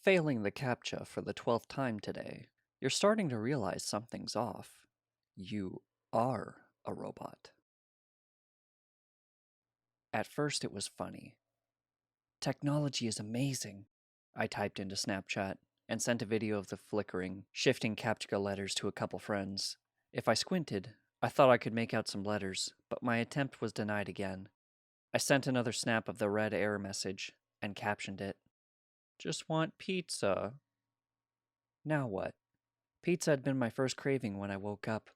Failing the CAPTCHA for the 12th time today, you're starting to realize something's off. You are a robot. At first, it was funny. Technology is amazing, I typed into Snapchat and sent a video of the flickering, shifting CAPTCHA letters to a couple friends. If I squinted, I thought I could make out some letters, but my attempt was denied again. I sent another snap of the red error message and captioned it. Just want pizza. Now what? Pizza had been my first craving when I woke up.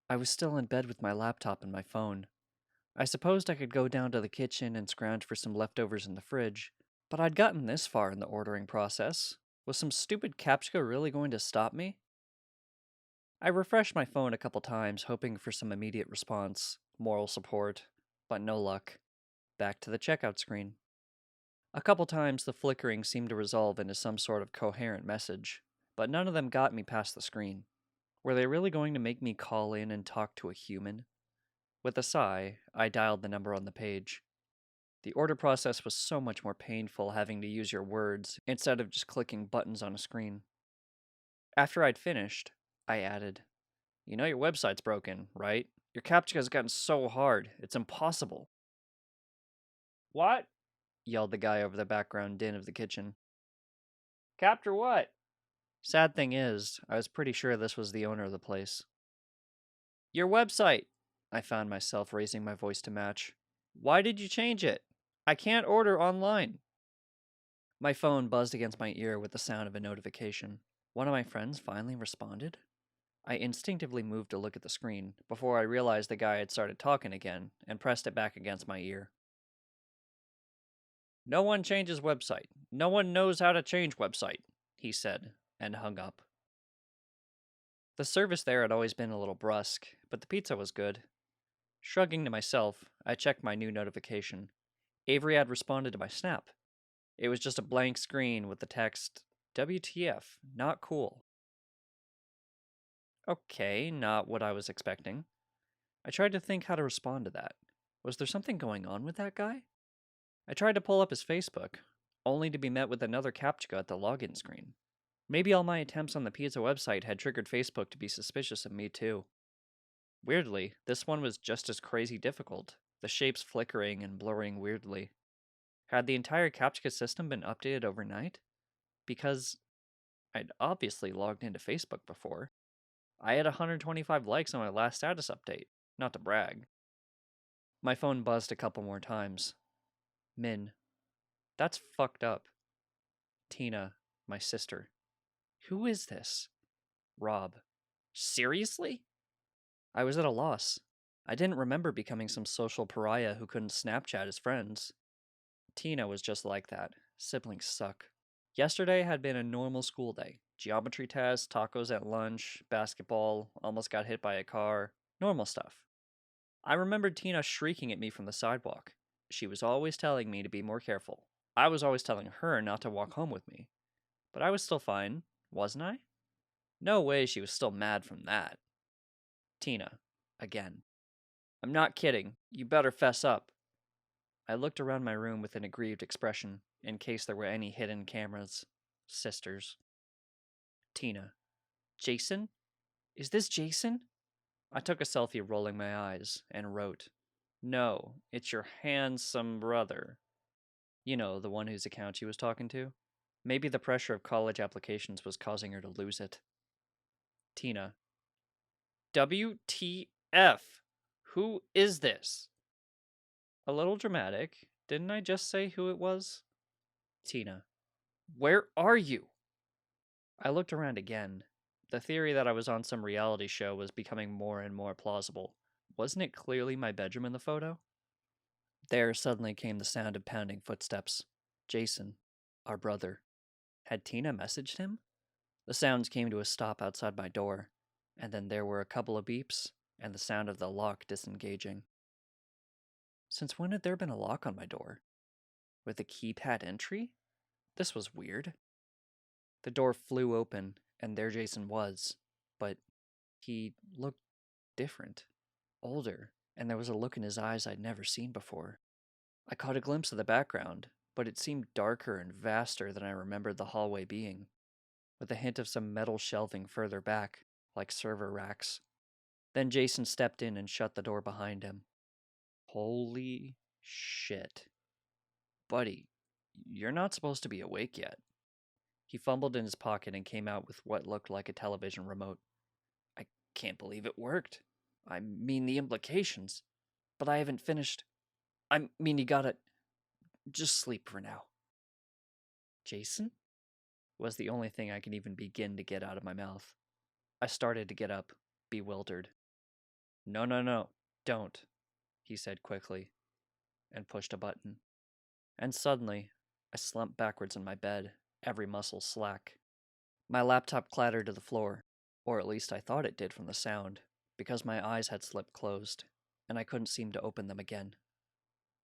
I was still in bed with my laptop and my phone. I supposed I could go down to the kitchen and scrounge for some leftovers in the fridge, but I'd gotten this far in the ordering process. Was some stupid CAPTCHA really going to stop me? I refreshed my phone a couple times, hoping for some immediate response, moral support, but no luck. Back to the checkout screen. A couple times the flickering seemed to resolve into some sort of coherent message, but none of them got me past the screen. Were they really going to make me call in and talk to a human? With a sigh, I dialed the number on the page. The order process was so much more painful having to use your words instead of just clicking buttons on a screen. After I'd finished, I added, "You know your website's broken, right? Your CAPTCHA has gotten so hard, it's impossible." "What?" yelled the guy over the background din of the kitchen. "Capture what?" Sad thing is, I was pretty sure this was the owner of the place. "Your website!" I found myself raising my voice to match. "Why did you change it? I can't order online." My phone buzzed against my ear with the sound of a notification. One of my friends finally responded? I instinctively moved to look at the screen before I realized the guy had started talking again and pressed it back against my ear. "No one changes website. No one knows how to change website," he said, and hung up. The service there had always been a little brusque, but the pizza was good. Shrugging to myself, I checked my new notification. Avery had responded to my snap. It was just a blank screen with the text, "WTF, not cool." Okay, not what I was expecting. I tried to think how to respond to that. Was there something going on with that guy? I tried to pull up his Facebook, only to be met with another CAPTCHA at the login screen. Maybe all my attempts on the pizza website had triggered Facebook to be suspicious of me too. Weirdly, this one was just as crazy difficult, the shapes flickering and blurring weirdly. Had the entire CAPTCHA system been updated overnight? Because I'd obviously logged into Facebook before. I had 125 likes on my last status update, not to brag. My phone buzzed a couple more times. Min. That's fucked up. Tina, my sister. Who is this? Rob. Seriously? I was at a loss. I didn't remember becoming some social pariah who couldn't Snapchat his friends. Tina was just like that. Siblings suck. Yesterday had been a normal school day. Geometry test, tacos at lunch, basketball, almost got hit by a car. Normal stuff. I remembered Tina shrieking at me from the sidewalk. She was always telling me to be more careful. I was always telling her not to walk home with me. But I was still fine, wasn't I? No way she was still mad from that. Tina. Again. "I'm not kidding. You better fess up." I looked around my room with an aggrieved expression, in case there were any hidden cameras. Sisters. Tina. "Jason? Is this Jason?" I took a selfie rolling my eyes, and wrote, "No, it's your handsome brother." You know, the one whose account she was talking to. Maybe the pressure of college applications was causing her to lose it. Tina. "WTF? Who is this?" A little dramatic. Didn't I just say who it was? Tina. "Where are you?" I looked around again. The theory that I was on some reality show was becoming more and more plausible. Wasn't it clearly my bedroom in the photo? There suddenly came the sound of pounding footsteps. Jason, our brother. Had Tina messaged him? The sounds came to a stop outside my door, and then there were a couple of beeps, and the sound of the lock disengaging. Since when had there been a lock on my door? With a keypad entry? This was weird. The door flew open, and there Jason was, but he looked different, older, and there was a look in his eyes I'd never seen before. I caught a glimpse of the background, but it seemed darker and vaster than I remembered the hallway being, with a hint of some metal shelving further back, like server racks. Then Jason stepped in and shut the door behind him. Holy shit. Buddy, you're not supposed to be awake yet. He fumbled in his pocket and came out with what looked like a television remote. I can't believe it worked. I mean, the implications. But I haven't finished. I mean, you gotta just sleep for now. Jason? Was the only thing I could even begin to get out of my mouth. I started to get up, bewildered. No, no, no, don't, he said quickly, and pushed a button. And suddenly, I slumped backwards in my bed, every muscle slack. My laptop clattered to the floor, or at least I thought it did from the sound, because my eyes had slipped closed, and I couldn't seem to open them again.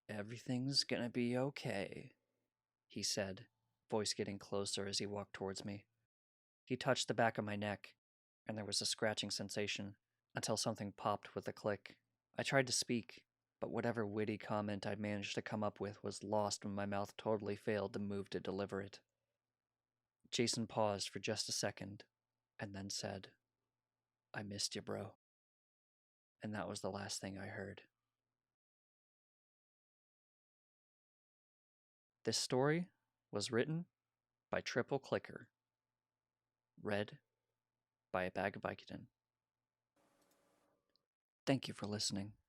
Everything's gonna be okay, he said, voice getting closer as he walked towards me. He touched the back of my neck, and there was a scratching sensation, until something popped with a click. I tried to speak, but whatever witty comment I'd managed to come up with was lost when my mouth totally failed to move to deliver it. Jason paused for just a second, and then said, I missed you, bro. And that was the last thing I heard. This story was written by Triple Clicker. Read by a bag of Vicodin. Thank you for listening.